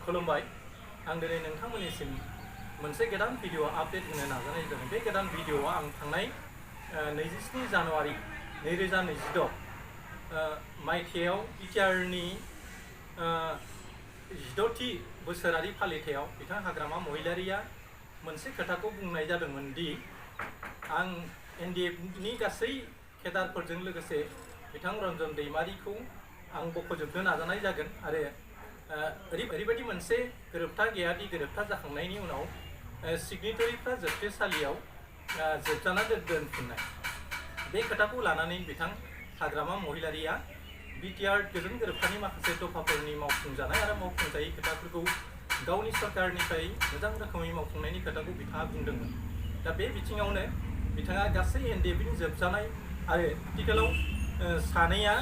खुलुमबाय आं दिनै नोंथांमोननिसिम मोनसे गोदान भिडिअ आपडेट होनो नाजानाय जादों। बे गोदान भिडिअआ आं थांनाय 27 जानुवारि 2026 मायथाइयाव बिटिआरनि 16थि बोसोरारि फालिथायाव बिथां हाग्रामा महिलारिया मोनसे खोथाखौ बुंनाय जादोंमोन दि आं एनडिएफनि गासै केडारफोरजों लोगोसे बिथां रन्जन दैमारिखौ आं बख'जोबनो नाजानाय जागोन आरो ओरैबायदि मोनसे गोरोबथा गैया दि गोरोबथा जाखांनायनि उनाव सिगनेटारिफ्रा जोबथेसालियाव जोबजाना दोनफिननाय। बे खोथाखौ लानानै बिथां हाग्रामा महिलारिया बिटिआर गोजोन गोरोबथानि माखासे दफाफोरनि मावफुंजानाय आरो मावफुंजायै खोथाफोरखौ गावनि सरकारनिफ्राय मोजां रोखोमै मावफुंनायनि खोथाखौ बिथाङा बुंदोंमोन। दा बे बिथिङावनो बिथाङा गासै एनडिएफनि जोबजानाय आरो आथिखालाव सानैया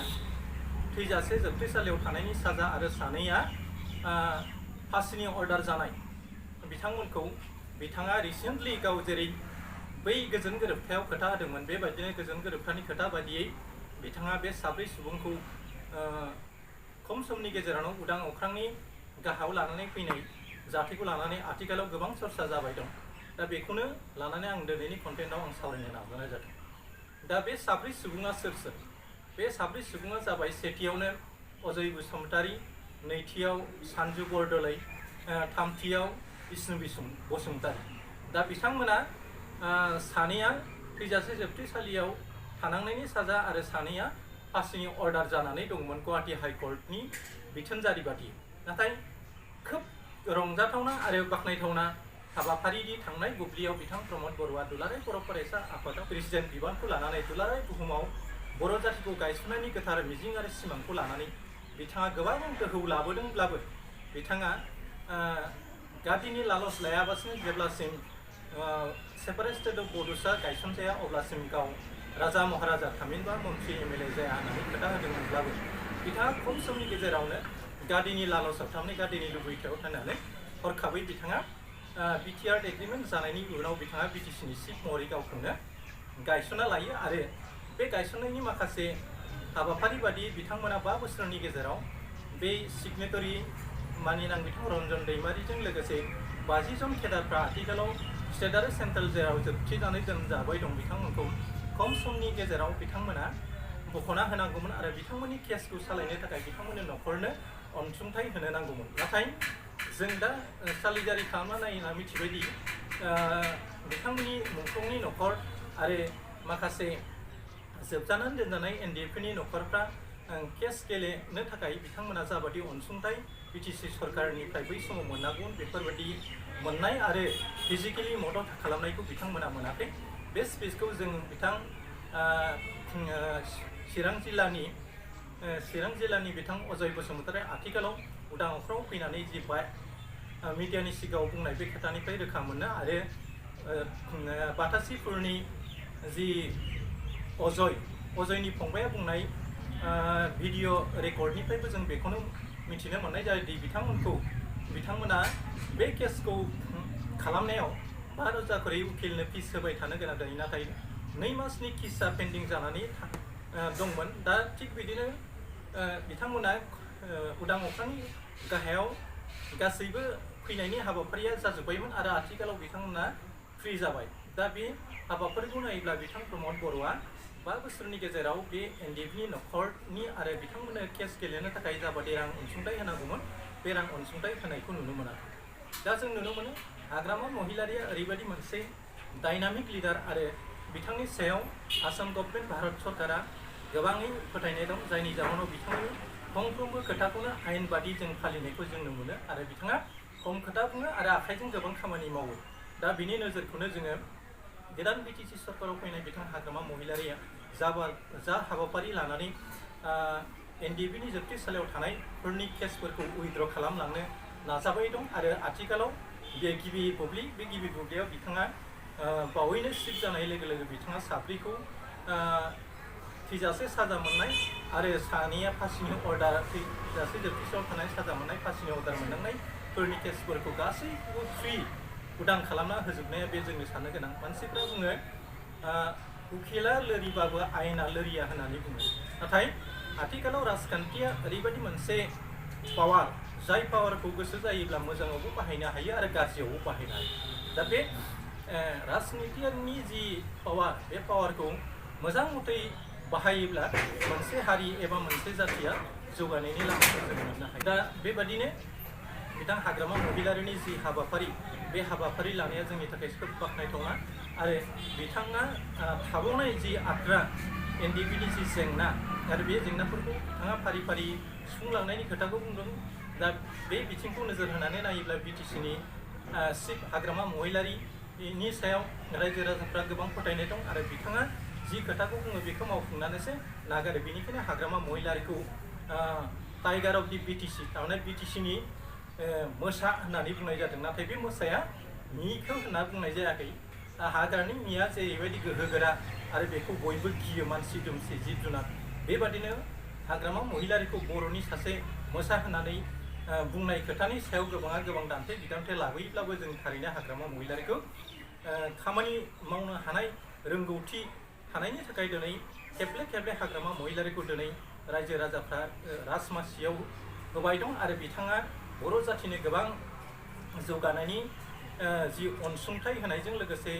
थैजासे जोबथेसालियाव थानायनि साजा आरो सानैया फासिनि अर्डार जानाय बिथांमोनखौ बिथाङा रिसेन्टलि गाव जेरै बै गोजोन गोरोबथायाव खोथा होदोंमोन बेबायदिनो गोजोन गोरोबथानि खोथा बायदियै बिथाङा बे साब्रै सुबुंखौ खम समनि गेजेरावनो उदां अख्रांनि गाहायाव लानानै फैनाय जाथायखौ लानानै आथिखालाव गोबां चर्चा जाबाय दं। दा बेखौनो लानानै आं दिनैनि कन्टेन्टआव आं सावरायनो नाजानाय जादों। दा बे साब्रै सुबुङा सोर सोर? बे साब्रै सुबुङा जाबाय सेथियावनो अजय बसुमतारी, नैथियाव सानजु बरदलै, थामथियाव बिष्णु बसुमतारी। दा बिथांमोना सानैया थैजासे जोबथेसालियाव थानांनायनि साजा आरो सानैया फासिनि अर्डार जानानै दंमोन गुवाहाटी हाइकर्टनि बिथोनजारि बादि। नाथाय खोब रंजाथावना आरो बाख्नायथावना हाबाफारिनि थांनाय बुब्लियाव बिथां प्रमद बर'आ दुलाराय बर' फरायसा आफादाव प्रेसिडेन्ट बिबानखौ लानानै दुलाराय बुहुमाव बर' जातिखौ गायसननायनि गोथार मिजिं आरो सिमांखौ लानानै बिथाङा गोबां दोहौ लाबोदोंब्लाबो बिथाङा गादिनि लालस लायाबासिनो जेब्लासिम सेपारेट स्टेट अफ बड'सा गायसनजाया अब्लासिम गाव राजा महाराजा थामहिनबा मन्त्रि एमएलए जाया होननानै खोथा होदोंमोनब्लाबो बिथाङा खम समनि गेजेरावनो गादिनि लालसाव थारमाने गादिनि लुबैथायाव थानानै हरखाबै बिथाङा बिटिआर एग्रिमेन्ट जानायनि उनाव बिथाङा बिटिसिनि चिफ महरै गावखौनो गायसनना लायो आरो बे गायसननायनि माखासे हाबाफारि बादि बिथांमोना 5 बोसोरनि गेजेराव बे सिगनेटरि मानिनां बिथां रन्जन दैमारिजों लोगोसे 50 जन केडारफ्रा आथिखालाव स्टेट आरो सेन्ट्रेल जेराव जोबथिनानै दोनजाबाय दं बिथांमोनखौ खम समनि गेजेराव बिथांमोना बख'ना होनांगौमोन आरो बिथांमोननि केसखौ सालायनो थाखाय बिथांमोननि न'खरनो अनसुंथाइ होनो नांगौमोन। नाथाय जों दा सालिजारि खालामना नायना मिथिबायदि बिथांमोननि मुंख्लंनि न'खर आरो माखासे जोबजानानै दोनजानाय एनडिएफनि न'खरफ्रा केस गेलेनो थाखाय बिथांमोना जाबादि अनसुंथाइ बिटिसि सरकारनिफ्राय बै समाव मोननांगौमोन बेफोरबायदि मोननाय आरो फिजिकेलि मदद खालामनायखौ बिथांमोना मोनाखै। बे स्पिचखौ जों बिथां चिरां जिल्लानि बिथां अजय बसुमतारी आथिखालाव उदां अख्राङाव फैनानै जि मिडियानि सिगाङाव बुंनाय बे खोथानिफ्राय रोखा मोनो आरो बातासिफोरनि जि अजयनि फंबाया बुंनाय भिडिअ रेकर्डनिफ्रायबो जों बेखौनो मिथिनो मोननाय जायोदि बिथांमोना बे केसखौ खालामनायाव 5,000 खरै उकिलनो फिस होबाय थानो गोनां जायो। नाथाय 2 मासनि केसआ पेन्डिं जानानै दंमोन। दा थिग बिदिनो बिथांमोना उदां अख्रांनि गाहायाव गासैबो फैनायनि हाबाफारिया जाजोब्बायमोन आरो आथिखालाव बिथांमोना फ्रि जाबाय। दा बे हाबाफारिखौ नायोब्ला बिथां प्रमद बर'आ 5 बोसोरनि गेजेराव बे एनडिएफनि न'खरनि आरो बिथांमोननो केस गेलेनो थाखाय जाबादि रां अनसुंथाइ होनांगौमोन बे रां अनसुंथाइ होनायखौ नुनो मोनाखै। दा जों नुनो मोनो हाग्रामा महिलारिया ओरैबायदि मोनसे डाइनामिक लिडार आरो बिथांनि सायाव आसाम गभर्नमेन्ट भारत सरकारा गोबाङै फोथायनाय दं, जायनि जाहोनाव बिथांनि फंफ्रोमबो खोथाखौनो आयेन बादि जों फालिनायखौ जों नुनो मोनो आरो बिथाङा खम खोथा बुङो आरो आखाइजों गोबां खामानि मावो। दा बिनि नोजोरखौनो जोङो गोदान बिटिसि सरकाराव फैनाय बिथां हाग्रामा महिलारिया जा हाबाफारि लानानै एनडिएफनि जोबथेसालियाव थानायफोरनि केसफोरखौ उइथड्र खालामलांनो नाजाबाय दं आरो आथिखालाव बे गिबि बुब्लियाव बिथाङा बावैनो सिफ जानाय लोगो लोगो बिथाङा साब्रैखौ थैजासे साजा मोननाय आरो सानैया फासिनि अर्डार थैजासे जोबथेसालियाव थानाय साजा मोननाय फासिनि अर्डार मोननांनायफोरनि केसफोरखौ गासैखौबो फ्रि उदां खालामना होजोबनाया बे जोंनो साननो गोनां। मानसिफ्रा बुङो उखिला लोरिबाबो आयेना लोरिया होननानै बुङो। नाथाय आथिखालाव राजखान्थिया ओरैबायदि मोनसे पावार जाय पावारखौ गोसो जायोब्ला मोजाङावबो बाहायनो हायो आरो गाज्रियावबो बाहायनो हायो। दा बे राजनितियारिनि जि पावार, बे पावारखौ मोजां मथै बाहायोब्ला मोनसे हारि एबा मोनसे जातिया जौगानायनि लामाखौ जों मोननो हायो। दा बेबादिनो बिथां हाग्रामा महिलारिनि जि हाबाफारि, बे हाबाफारि लानाया जोंनि थाखाय खोब बाख्नायथावना आरो बिथाङा थाबावनाय जि आद्रा एनडिपिनि जि जेंना आरो बे जेंनाफोरखौ बिथाङा फारि फारि सुफुंलांनायनि खोथाखौ बुंदों। दा बे बिथिंखौ नोजोर होनानै नायोब्ला बिटिसिनि चिफ हाग्रामा महिलारिनि सायाव रायजो राजाफ्रा गोबां फोथायनाय दं आरो बिथाङा जि खोथाखौ बुङो बेखौ मावफुंनानैसो नागारो। बेनिखायनो हाग्रामा महिलारिखौ टाइगार अफ दि बिटिसि, थारमाने बिटिसिनि मोसा होननानै बुंनाय जादों। नाथाय बे मोसाया मिखौ होनना बुंनाय जायाखै। हाग्रानि मिया जेरैबायदि गोहोगोरा आरो बेखौ बयबो गियो, मानसि दुमसि जिब जुनार, बेबादिनो हाग्रामा महिलारिखौ बर'नि सासे मोसा होननानै बुंनाय खोथानि सायाव गोबां दान्थे बिदान्थे लाबोयोब्लाबो जों थारैनो हाग्रामा महिलारिखौ खामानि मावनो हानाय रोंगौथि थानायनि थाखाय दिनै खेबले हाग्रामा महिलारिखौ दिनै रायजो राजाफ्रा राजमासियाव होबाय दं आरो बिथाङा बर' जाथिनि गोबां जौगानायनि जि अनसुंथाइ होनायजों लोगोसे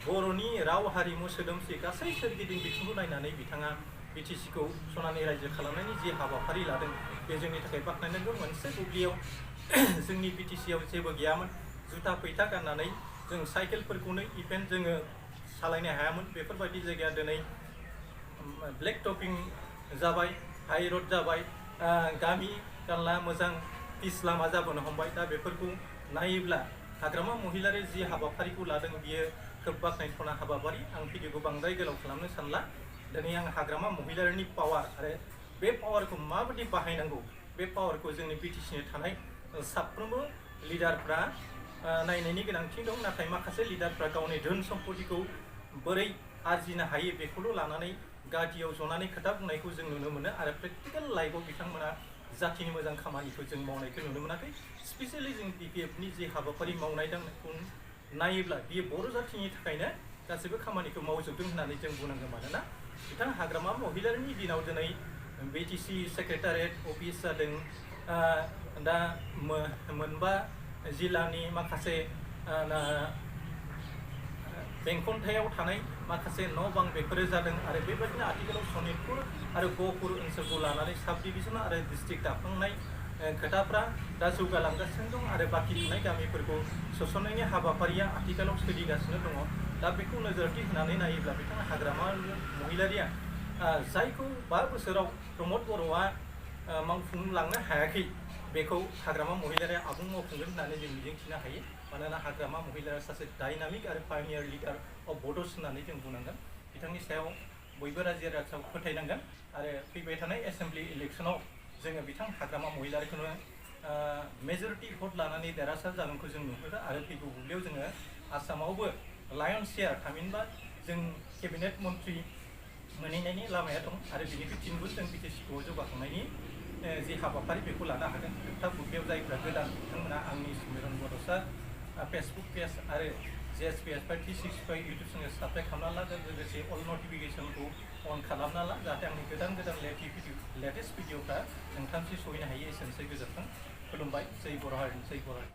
बर'नि राव हारिमु सोदोमस्रि गासै सोरगिदिं बिथिंखौ नायनानै बिथाङा बिटिसिखौ सनानि रायजो खालामनायनि जि हाबाफारि लादों, बे जोंनि थाखाय बाख्नायनांगौ। मोनसे बुब्लियाव जोंनि बिटिसियाव जेबो गैयामोन, जुथा फैथा गाननानै जों साइकेलफोरखौनो इभेन जोङो सालायनो हायामोन। बेफोरबायदि जायगाया दिनै ब्लेक टपिं जाबाय, हाइ रड जाबाय, गामि गानला मोजां पिच लामा जाबोनो हमबाय। दा बेफोरखौ नायोब्ला हाग्रामा महिलारि जि हाबाफारिखौ लादों बियो खोब बाख्नायथावना हाबाफारि। आं भिडिअखौ बांद्राय गोलाव खालामनो सानला। दिनै आं हाग्रामा महिलारिनि पावार आरो बे पावारखौ माबायदि बाहायनांगौ, बे पावारखौ जोंनि बिटिसिनि थानाय साफ्रोमबो लिडारफ्रा नायनायनि गोनांथि दं। नाथाय माखासे लिडारफ्रा गावनि धोन सम्पतिखौ बोरै आरजिनो हायो बेखौल' लानानै गादियाव जनानै खोथा बुंनायखौ जों नुनो मोनो आरो प्रेक्टिकेल लाइफआव बिथांमोना जातिनि मोजां खामानिखौ जों मावनायखौ नुनो मोनाखै। स्पेसियेलि जों बिपिएफनि जि हाबाफारि मावनाय दांनायखौ नायोब्ला बियो बर' जातिनि थाखायनो गासैबो खामानिखौ मावजोबदों होननानै जों बुंनांगोन। मानोना बिथां हाग्रामा महिलारिनि दिनाव दिनै बिटिसि सेक्रेटारियेट अफिस जादों, दा मोनबा जिल्लानि माखासे बेंखनथायाव थानाय माखासे न' बां बेफोरो जादों आरो बेबायदिनो आथिखालाव सनितपुर आरो गहपुर ओनसोलखौ लानानै साब डिभिजन आरो डिस्ट्रिक्ट दाफुंनाय खोथाफ्रा दा जौगालांगासिनो दं आरो बाखि थानाय गामिफोरखौ सोसननायनि हाबाफारिया आथिखालाव सोलिगासिनो दङ। दा बेखौ नोजोरथि होनानै नायोब्ला बिथाङा हाग्रामा महिलारिया जायखौ 5 बोसोराव प्रमद बर'आ मावफुंलांनो हायाखै, बेखौ हाग्रामा महिलारिया आबुं मावफुंगोन होननानै जों मिजिंथिनो हायो। मानोना हाग्रामा महिलारिया सासे डाइनामिक आरो पायनियार लिडार अफ बड'स होननानै जों बुंनांगोन। बिथांनि सायाव बयबो रायजो राजायाव फोथायनांगोन आरो फैबाय थानाय एसेम्ब्लि इलेक्सनाव जोङो बिथां हाग्रामा महिलारिखौनो मेजरिटि भट लानानै देरहासार जागोनखौ जों नुहुरो आरो फैगौ बुब्लियाव जोङो आसामावबो लायन शेयार, थामहिनबा जों केबिनेट मन्त्रि मोनहैनायनि लामाया दं आरो बिनिफ्राय फिनबो जों बिटिसिखौ जौगाखांनायनि जि हाबाफारि बेखौ लानो हागोन। जोबथा बुब्लियाव जायफ्रा गोदान बिथांमोना आंनि सुमिरन बड'सा फेसबुक पेज आरो JSPS 365 इउटुब चेनेल साबस्क्राइब खालामना ला, लोगोसे अल नटिफिकेसनखौ अन खालामना ला, जाहाथे आंनि गोदान लेटेस्ट भिडिअफ्रा नोंथांसिम सहैनो हायो। एसेनोसै, गोजोन्थों, खुलुमबाय। जै बर' हारि, जै बर' हारि।